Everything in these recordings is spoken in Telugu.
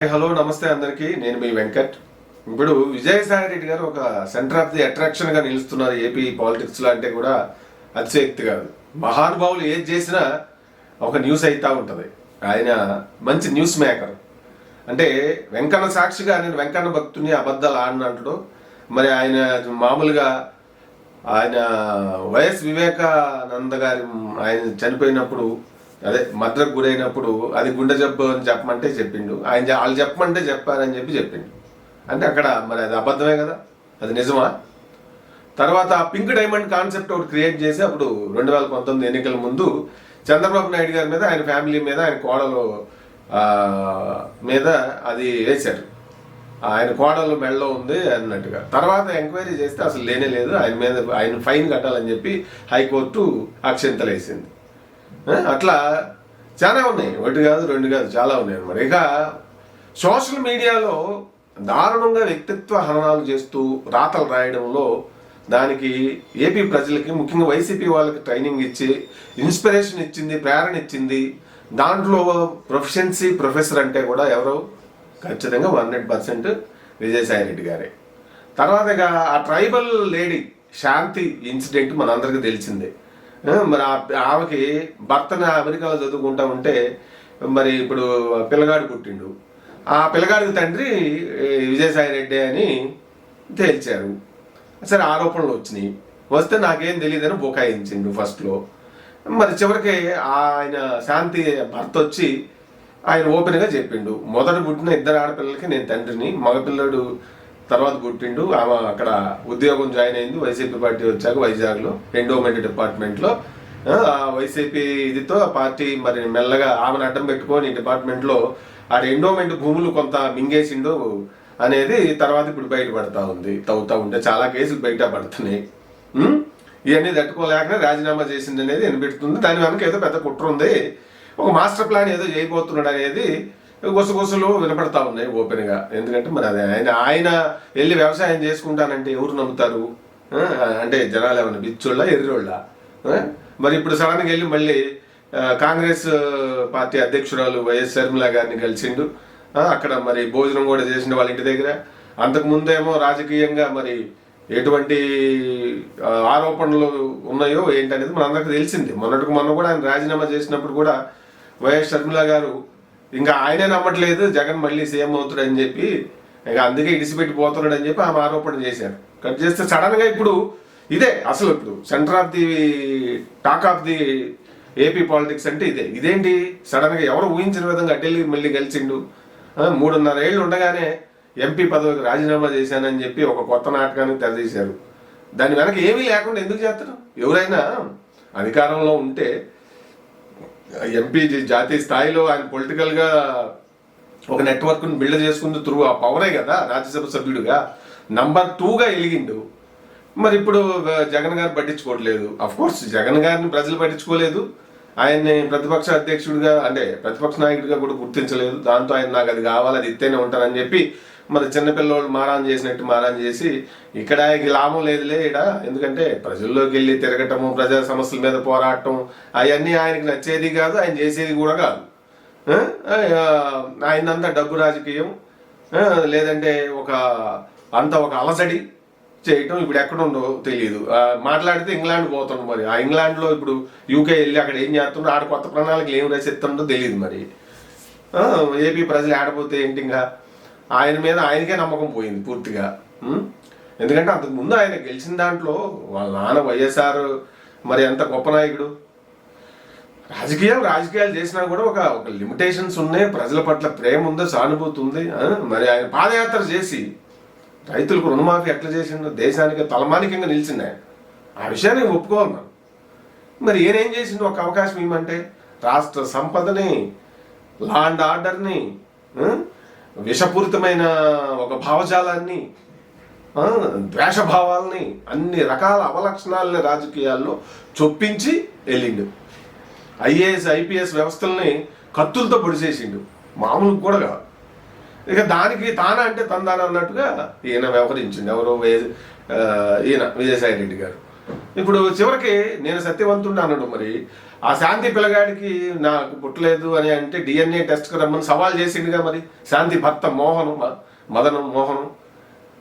హలో నమస్తే అందరికీ. నేను మీ వెంకట్. ఇప్పుడు విజయసాయి రెడ్డి గారు ఒక సెంటర్ ఆఫ్ ది అట్రాక్షన్ గా నిలుస్తున్నారు ఏపీ పాలిటిక్స్ లో అంటే కూడా అతిశయక్తి కాదు. మహానుభావులు ఏది చేసినా ఒక న్యూస్ అయితా ఉంటది. ఆయన మంచి న్యూస్ మేకర్. అంటే వెంకన్న సాక్షిగా నేను వెంకన్న భక్తుని అబద్ధాలు ఆడినట్టు మరి ఆయన మామూలుగా ఆయన వైఎస్ వివేకానంద గారి ఆయన చనిపోయినప్పుడు అదే మద్రకు గురైనప్పుడు అది గుండె జబ్బు అని చెప్పమంటే చెప్పిండు. వాళ్ళు చెప్పమంటే చెప్పారని చెప్పిండు. అంటే అక్కడ మరి అది అబద్ధమే కదా, అది నిజమా? తర్వాత పింక్ డైమండ్ కాన్సెప్ట్ ఒకటి క్రియేట్ చేసి అప్పుడు 2019 ఎన్నికల ముందు చంద్రబాబు నాయుడు గారి మీద, ఆయన ఫ్యామిలీ మీద, ఆయన కోడలు మీద అది వేశారు. ఆయన కోడలు మెడలో ఉంది అన్నట్టుగా. తర్వాత ఎంక్వైరీ చేస్తే అసలు లేనే లేదు, ఆయన మీద ఆయన ఫైన్ కట్టాలని చెప్పి హైకోర్టు అక్షింతలు వేసింది. అట్లా చాలా ఉన్నాయి, ఒకటి కాదు రెండు కాదు, చాలా ఉన్నాయి అన్నమాట. ఇక సోషల్ మీడియాలో దారుణంగా వ్యక్తిత్వ హననాలు చేస్తూ రాతలు రాయడంలో దానికి ఏపీ ప్రజలకి, ముఖ్యంగా వైసీపీ వాళ్ళకి ట్రైనింగ్ ఇచ్చి ఇన్స్పిరేషన్ ఇచ్చింది, ప్రేరణ ఇచ్చింది. దాంట్లో ప్రొఫెషన్సీ ప్రొఫెసర్ అంటే కూడా ఎవరో ఖచ్చితంగా 100% విజయసాయి రెడ్డి గారే. తర్వాత ఇక ఆ ట్రైబల్ లేడీ శాంతి ఇన్సిడెంట్ మనందరికీ తెలిసిందే. మరి ఆమెకి భర్తను అమెరికాలో చదువుకుంటా ఉంటే మరి ఇప్పుడు పిల్లగాడు పుట్టిండు. ఆ పిల్లగాడికి తండ్రి విజయసాయి రెడ్డి అని తేల్చారు. సరే, ఆరోపణలు వచ్చినాయి. వస్తే నాకేం తెలియదని బుకాయించిండు ఫస్ట్లో. మరి చివరికి ఆయన శాంతి భర్త వచ్చి ఆయన ఓపెన్గా చెప్పిండు, మొదట పుట్టిన 2 ఆడపిల్లలకి నేను తండ్రిని, మగపిల్లడు తర్వాత పుట్టిండు. ఆమె అక్కడ ఉద్యోగం జాయిన్ అయింది వైసీపీ పార్టీ వచ్చాక వైజాగ్లో ఎండోమెంట్ డిపార్ట్మెంట్లో. వైసీపీ ఇదితో ఆ పార్టీ మరి మెల్లగా ఆమెను అడ్డం పెట్టుకొని డిపార్ట్మెంట్లో ఆ ఎండోమెంట్ భూములు కొంత మింగేసిండు అనేది తర్వాత ఇప్పుడు బయటపడతా ఉంది. తవ్వుతా ఉంటే చాలా కేసులు బయట పడుతున్నాయి. ఇవన్నీ తట్టుకోలేకనే రాజీనామా చేసింది అనేది వినిపెడుతుంది. దాని వెనక ఏదో పెద్ద కుట్ర ఉంది, ఒక మాస్టర్ ప్లాన్ ఏదో చేయబోతున్నాడు అనేది గుసగుసలు వినపడతా ఉన్నాయి ఓపెన్గా. ఎందుకంటే మరి అది ఆయన వెళ్ళి వ్యవసాయం చేసుకుంటానంటే ఎవరు నమ్ముతారు? అంటే జనాలు ఏమన్నా బిచ్చోళ్ళ ఎర్రోళ్ళ? మరి ఇప్పుడు సడన్గా వెళ్ళి మళ్ళీ కాంగ్రెస్ పార్టీ అధ్యక్షురాలు వైఎస్ షర్మిల గారిని కలిసిండు. అక్కడ మరి భోజనం కూడా చేసిండు వాళ్ళ ఇంటి దగ్గర. అంతకుముందేమో రాజకీయంగా మరి ఎటువంటి ఆరోపణలు ఉన్నాయో ఏంటనేది మనందరికీ తెలిసింది. మొన్నటికి మొన్న కూడా ఆయన రాజీనామా చేసినప్పుడు కూడా వైఎస్ షర్మిల గారు ఇంకా ఆయనే నమ్మట్లేదు జగన్ మళ్ళీ సీఎం అవుతాడని చెప్పి, ఇంకా అందుకే ఇడిసిపెట్టి పోతున్నాడు అని చెప్పి ఆమె ఆరోపణ చేశారు. కట్ చేస్తే సడన్ గా ఇప్పుడు ఇదే అసలు ఇప్పుడు centre of the talk of the AP politics అంటే ఇదేంటి సడన్ గా ఎవరు ఊహించిన విధంగా అటెళ్ళి మళ్ళీ గెలిచిండు. 3.5 ఏళ్ళు ఉండగానే ఎంపీ పదవికి రాజీనామా చేశానని చెప్పి ఒక కొత్త నాటకానికి తెరదీశారు. దాని వెనక ఏమీ లేకుండా ఎందుకు చేస్తారు? ఎవరైనా అధికారంలో ఉంటే ఎంపీ జాతీయ స్థాయిలో ఆయన పొలిటికల్గా ఒక నెట్వర్క్ను బిల్డ్ చేసుకుంటూ త్రూ ఆ పవరే కదా రాజ్యసభ సభ్యుడిగా. నంబర్ 2గా ఎలిగిండు. మరి ఇప్పుడు జగన్ గారు పట్టించుకోవట్లేదు. కోర్స్ జగన్ గారిని ప్రజలు పట్టించుకోలేదు, ఆయన్ని ప్రతిపక్ష అధ్యక్షుడిగా అంటే ప్రతిపక్ష నాయకుడిగా కూడా గుర్తించలేదు. దాంతో ఆయన నాకు అది కావాలి, అది ఇస్తేనే ఉంటానని చెప్పి మరి చిన్నపిల్లలు మారాన్ చేసినట్టు మారాన్ చేసి ఇక్కడ లాభం లేదులే ఇక్కడ, ఎందుకంటే ప్రజల్లోకి వెళ్ళి తిరగటము, ప్రజా సమస్యల మీద పోరాటం అవన్నీ ఆయనకి నచ్చేది కాదు, ఆయన చేసేది కూడా కాదు. ఆయనంతా డబ్బు రాజకీయం, లేదంటే ఒక అలసడి చేయటం. ఇప్పుడు ఎక్కడ ఉండో తెలియదు. మాట్లాడితే ఇంగ్లాండ్ పోతుండు. మరి ఆ ఇంగ్లాండ్లో ఇప్పుడు యూకే వెళ్ళి అక్కడ ఏం చేస్తుండో, ఆడ కొత్త ప్రణాళికలు ఏం రాసిస్తుండో తెలియదు. మరి ఏపీ ప్రజలు ఆడపోతే ఏంటి? ఇంకా ఆయన మీద ఆయనకే నమ్మకం పోయింది పూర్తిగా. ఎందుకంటే అంతకుముందు ఆయన గెలిచిన దాంట్లో వాళ్ళ నాన్న వైఎస్ఆర్ మరి ఎంత గొప్ప నాయకుడు. రాజకీయాలు చేసినా కూడా ఒక లిమిటేషన్స్ ఉన్నాయి, ప్రజల పట్ల ప్రేమ ఉంది, సానుభూతి ఉంది. మరి ఆయన పాదయాత్ర చేసి రైతులకు రుణమాఫీ ఎట్లా చేసిండో, దేశానికి తలమానికంగా నిలిచింది ఆయన. ఆ విషయాన్ని ఒప్పుకోవాలి మనం. మరి ఏం చేసిండు? ఒక అవకాశం ఏమంటే రాష్ట్ర సంపదని, లా అండ్ ఆర్డర్ని, విషపూరితమైన ఒక భావజాలాన్ని, ద్వేషభావాల్ని, అన్ని రకాల అవలక్షణాలని రాజకీయాల్లో చొప్పించి వెళ్ళిండు. ఐఏఎస్ ఐపీఎస్ వ్యవస్థల్ని కత్తులతో పొడిచేసిండు, మామూలు కూడా కాదు. ఇక దానికి తానా అంటే తందాన అన్నట్టుగా ఈయన వ్యవహరించింది. ఎవరో ఈయన విజయసాయి రెడ్డి గారు. ఇప్పుడు చివరికి నేను సత్యవంతుడు అన్నాడు. మరి ఆ శాంతి పిల్లగాడికి నాకు పుట్టలేదు అని అంటే DNA టెస్ట్కి రమ్మని సవాల్ చేసిండుగా. మరి శాంతి భర్త మదనం మోహనం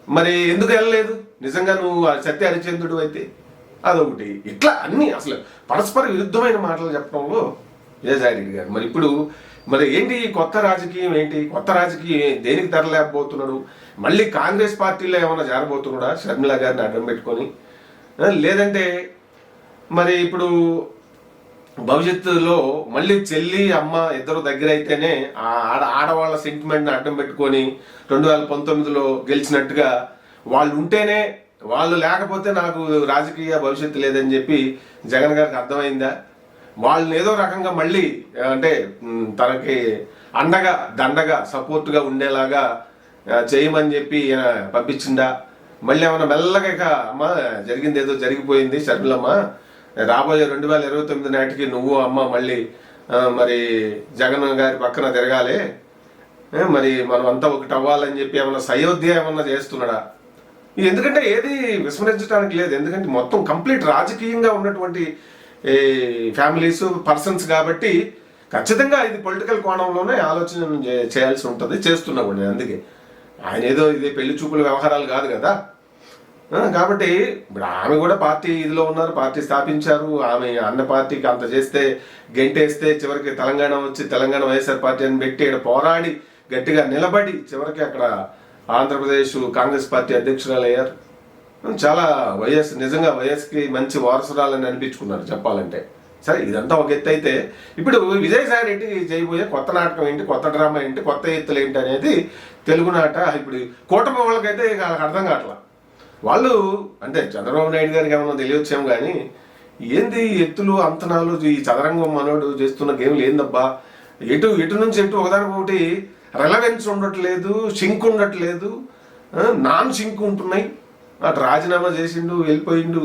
మరి ఎందుకు వెళ్ళలేదు? నిజంగా నువ్వు సత్య హరిచంద్రుడు అయితే అదొకటి. ఇట్లా అన్ని అసలు పరస్పర విరుద్ధమైన మాటలు చెప్పడంలో విజయసాయిరెడ్డి గారు. మరి ఇప్పుడు మరి ఏంటి కొత్త రాజకీయం? ఏంటి కొత్త రాజకీయం? దేనికి తరలేకపోతున్నాడు? మళ్ళీ కాంగ్రెస్ పార్టీలో ఏమైనా చేరబోతున్నాడా షర్మిల గారిని అడ్డం పెట్టుకొని? లేదంటే మరి ఇప్పుడు భవిష్యత్తులో మళ్ళీ చెల్లి అమ్మ ఇద్దరు దగ్గర అయితేనే ఆడవాళ్ళ సెంటిమెంట్ని అడ్డం పెట్టుకొని 2019లో గెలిచినట్టుగా వాళ్ళు ఉంటేనే, వాళ్ళు లేకపోతే నాకు రాజకీయ భవిష్యత్తు లేదని చెప్పి జగన్ గారికి అర్థమైందా? వాళ్ళని ఏదో రకంగా మళ్ళీ అంటే తనకి అండగా దండగా సపోర్ట్గా ఉండేలాగా చేయమని చెప్పి పంపించిందా? మళ్ళీ ఏమన్నా మెల్లగా ఇక అమ్మ జరిగింది ఏదో జరిగిపోయింది షర్మిలమ్మ, రాబోయే 2029 నాటికి నువ్వు అమ్మ మళ్ళీ మరి జగన్ గారి పక్కన తిరగాలి, మరి మనం అంతా ఒకటి అవ్వాలని చెప్పి ఏమన్నా సయోధ్య ఏమన్నా చేస్తున్నాడా? ఎందుకంటే ఏది విస్మరించడానికి లేదు. ఎందుకంటే మొత్తం కంప్లీట్ రాజకీయంగా ఉన్నటువంటి ఫ్యామిలీస్ పర్సన్స్ కాబట్టి ఖచ్చితంగా ఇది పొలిటికల్ కోణంలోనే ఆలోచన చేయాల్సి ఉంటుంది, చేస్తున్నా కూడా. అందుకే ఆయన ఏదో ఇది పెళ్లి చూపుల వ్యవహారాలు కాదు కదా. కాబట్టి ఇప్పుడు ఆమె కూడా పార్టీ ఇదిలో ఉన్నారు, పార్టీ స్థాపించారు. ఆమె అన్న పార్టీకి అంత చేస్తే గెంటేస్తే చివరికి తెలంగాణ వచ్చి తెలంగాణ వైఎస్ఆర్ పార్టీ అని పెట్టి ఇక్కడ పోరాడి గట్టిగా నిలబడి చివరికి అక్కడ ఆంధ్రప్రదేశ్ కాంగ్రెస్ పార్టీ అధ్యక్షురాలు అయ్యారు. చాలా నిజంగా వైఎస్కి మంచి వారసురాలని అనిపించుకున్నారు చెప్పాలంటే. సరే, ఇదంతా ఒక ఎత్తు అయితే ఇప్పుడు విజయసాయి రెడ్డి చేయబోయే కొత్త నాటకం ఏంటి, కొత్త డ్రామా ఏంటి, కొత్త ఎత్తులు ఏంటి అనేది తెలుగునాట ఇప్పుడు కూటమి వాళ్ళకైతే వాళ్ళకి అర్థం కావట్లా. వాళ్ళు అంటే చంద్రబాబు నాయుడు గారికి ఏమన్నా తెలియచ్చాము కానీ ఏంది ఎత్తులు అంతనాలు, ఈ చదరంగం మనోడు చేస్తున్న గేమ్లు ఏందబ్బా, ఎటు నుంచి ఎటు ఒకదానికొకటి రెలవెన్స్ ఉండట్లేదు, సింక్ ఉండట్లేదు, నాన్ సింక్ ఉంటున్నాయి. అటు రాజీనామా చేసిండు, వెళ్ళిపోయిండు,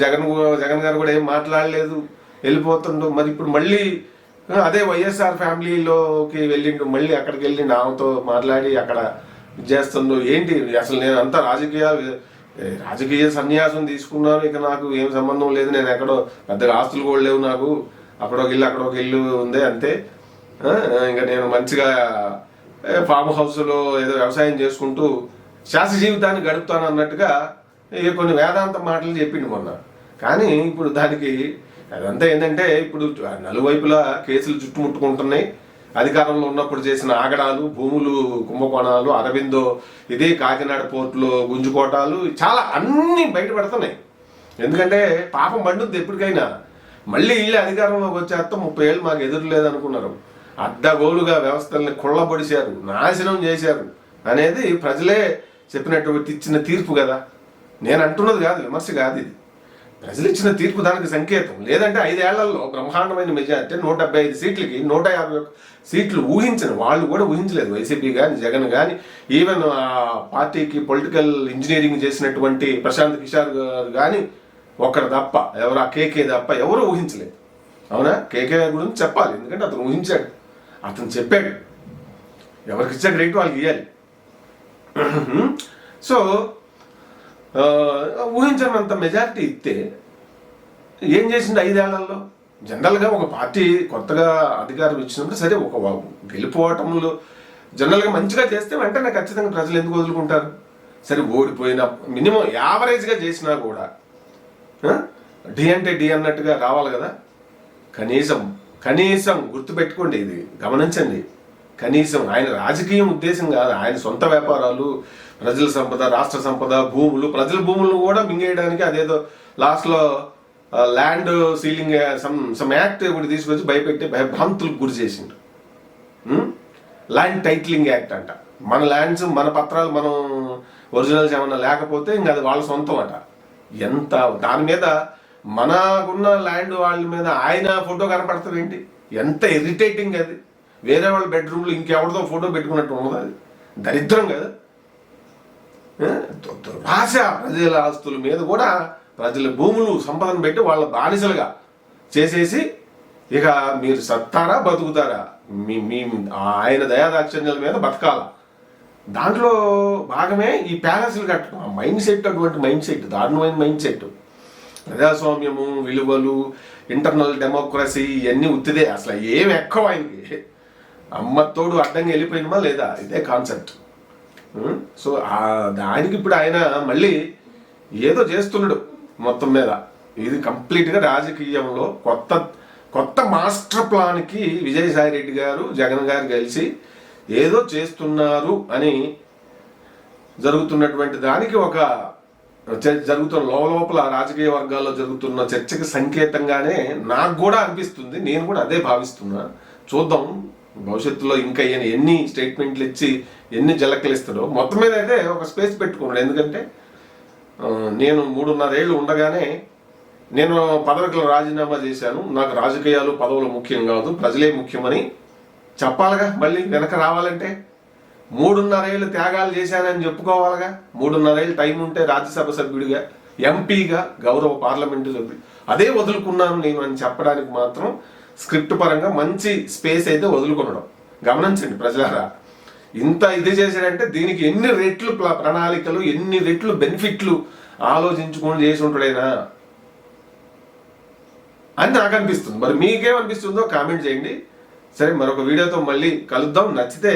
జగన్ గారు కూడా ఏం మాట్లాడలేదు, వెళ్ళిపోతుండు. మరి ఇప్పుడు మళ్ళీ అదే వైఎస్ఆర్ ఫ్యామిలీలోకి వెళ్ళిండు, మళ్ళీ అక్కడికి వెళ్ళిండు, ఆమెతో మాట్లాడి అక్కడ చేస్తుండు. ఏంటి అసలు నేను అంతా రాజకీయ సన్యాసం తీసుకున్నాను, ఇక నాకు ఏం సంబంధం లేదు, నేను ఎక్కడో పెద్దగా ఆస్తులు కూడా లేవు నాకు, అక్కడొక ఇల్లు ఉంది అంతే, ఇంకా నేను మంచిగా ఫామ్ హౌస్లో ఏదో వ్యవసాయం చేసుకుంటూ శాస్త్ర జీవితాన్ని గడుపుతాను అన్నట్టుగా ఇక కొన్ని వేదాంత మాటలు చెప్పిండు మొన్న. కానీ ఇప్పుడు దానికి అదంతా ఏంటంటే ఇప్పుడు నలువైపులా కేసులు చుట్టుముట్టుకుంటున్నాయి. అధికారంలో ఉన్నప్పుడు చేసిన ఆగడాలు, భూములు కుంభకోణాలు, అరవిందో ఇదే కాకినాడ పోర్టులో గుంజుకోటాలు, చాలా అన్నీ బయటపడుతున్నాయి. ఎందుకంటే పాపం పండుద్ది ఎప్పటికైనా. మళ్ళీ వీళ్ళే అధికారంలోకి వచ్చేస్తాం, 30 ఏళ్ళు మాకు ఎదురు లేదనుకున్నారు, అడ్డగోలుగా వ్యవస్థల్ని కుళ్ళబొడిశారు, నాశనం చేశారు అనేది ప్రజలే చెప్పినటువంటి ఇచ్చిన తీర్పు కదా. నేను అంటున్నది కాదు, విమర్శ కాదు, ఇది ప్రజలు ఇచ్చిన తీర్పు, దానికి సంకేతం. లేదంటే 5 ఏళ్లలో బ్రహ్మాండమైన మెజార్టీ 175 సీట్లకి 151 సీట్లు ఊహించను, వాళ్ళు కూడా ఊహించలేదు. వైసీపీ కానీ జగన్ కానీ, ఈవెన్ ఆ పార్టీకి పొలిటికల్ ఇంజనీరింగ్ చేసినటువంటి ప్రశాంత్ కిషోర్ గారు కానీ ఒకరు తప్ప, ఎవరు ఆ కేకే తప్ప ఎవరు ఊహించలేదు. అవునా? కేకే గురించి చెప్పాలి, ఎందుకంటే అతను ఊహించాడు, అతను చెప్పాడు, ఎవరికి ఇచ్చే క్రెడిట్ వాళ్ళకి ఇవ్వాలి. సో ఊహించినంత మెజారిటీ ఇస్తే ఏం చేసింది 5 ఏళ్లలో? జనరల్గా ఒక పార్టీ కొత్తగా అధికారం ఇచ్చినప్పుడు సరే, ఒక గెలిపోవటంలో జనరల్గా మంచిగా చేస్తే వెంటనే ఖచ్చితంగా ప్రజలు ఎందుకు వదులుకుంటారు? సరే, ఓడిపోయిన మినిమం యావరేజ్గా చేసినా కూడా డి అంటే డి అన్నట్టుగా రావాలి కదా. కనీసం గుర్తుపెట్టుకోండి, ఇది గమనించండి, కనీసం ఆయన రాజకీయం ఉద్దేశం కాదు, ఆయన సొంత వ్యాపారాలు, ప్రజల సంపద, రాష్ట్ర సంపద, భూములు, ప్రజల భూములను కూడా మింగేయడానికి అదేదో లాస్ట్లో ల్యాండ్ సీలింగ్ సమ్ యాక్ట్ ఒకటి తీసుకొచ్చి భయపెట్టి భ్రాంతులకు గురి చేసిండు. ల్యాండ్ టైటిలింగ్ యాక్ట్ అంట. మన ల్యాండ్స్, మన పత్రాలు, మనం ఒరిజినల్స్ ఏమన్నా లేకపోతే ఇంకా అది వాళ్ళ సొంతం అట. ఎంత దాని మీద మనకున్న ల్యాండ్ వాళ్ళ మీద ఆయన ఫోటో కనపడుతుంది ఏంటి? ఎంత ఇరిటేటింగ్ అది. వేరే వాళ్ళ బెడ్రూమ్లో ఇంకెవరిదో ఫోటో పెట్టుకున్నట్టు ఉన్నది, అది దరిద్రం కదా. దురాశ, ప్రజల ఆస్తుల మీద కూడా ప్రజల భూములు సంపదను పెట్టి వాళ్ళ బానిసలుగా చేసేసి ఇక మీరు సత్తారా బతుకుతారా, మీ ఆయన దయాదాక్షిణ్యాల మీద బతకాలా. దాంట్లో భాగమే ఈ ప్యాలెస్లు కట్టడం. మైండ్ సెట్, అటువంటి మైండ్ సెట్, దారుణమైన మైండ్ సెట్. ప్రజాస్వామ్యము, విలువలు, ఇంటర్నల్ డెమోక్రసీ ఇవన్నీ ఉత్తిదే, అసలు ఏం ఎక్కువ ఆయనకి. అమ్మతోడు అడ్డంగా వెళ్ళిపోయినమా లేదా, ఇదే కాన్సెప్ట్. సో దానికి ఇప్పుడు ఆయన మళ్ళీ ఏదో చేస్తున్నాడు మొత్తం మీద. ఇది కంప్లీట్గా రాజకీయంలో కొత్త మాస్టర్ ప్లాన్కి విజయసాయి రెడ్డి గారు, జగన్ గారు కలిసి ఏదో చేస్తున్నారు అని జరుగుతున్నటువంటి దానికి ఒక జరుగుతున్న లోపల రాజకీయ వర్గాల్లో జరుగుతున్న చర్చకి సంకేతంగానే నాకు కూడా అనిపిస్తుంది. నేను కూడా అదే భావిస్తున్నా. చూద్దాం భవిష్యత్తులో ఇంకా ఎన్ని స్టేట్మెంట్లు ఇచ్చి ఎన్ని జలక్కలు ఇస్తాడో. మొత్తం మీద అయితే ఒక స్పేస్ పెట్టుకున్నాడు. ఎందుకంటే నేను 3.5 ఏళ్ళు ఉండగానే నేను పదవికి రాజీనామా చేశాను, నాకు రాజకీయాలు పదవులు ముఖ్యం కాదు, ప్రజలే ముఖ్యమని చెప్పాలిగా. మళ్ళీ వెనక రావాలంటే 3.5 ఏళ్ళు త్యాగాలు చేశానని చెప్పుకోవాలిగా. 3.5 ఏళ్ళు టైం ఉంటే రాజ్యసభ సభ్యుడిగా, ఎంపీగా, గౌరవ పార్లమెంటు సభ్యుడు అదే వదులుకున్నాను నేను అని చెప్పడానికి మాత్రం స్క్రిప్ట్ పరంగా మంచి స్పేస్ అయితే వదులుకునడం. గమనించండి ప్రజలారా, ఇంత ఇది చేశాడంటే దీనికి ఎన్ని రెట్లు ప్రణాళికలు, ఎన్ని రెట్లు బెనిఫిట్లు ఆలోచించుకొని చేసి ఉంటాడైనా అని నాకు అనిపిస్తుంది. మరి మీకేమనిపిస్తుందో కామెంట్ చేయండి. సరే, మరొక వీడియోతో మళ్ళీ కలుద్దాం. నచ్చితే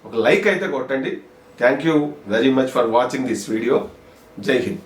ఒక లైక్ అయితే కొట్టండి. Thank you very much for watching this video. జై హింద్.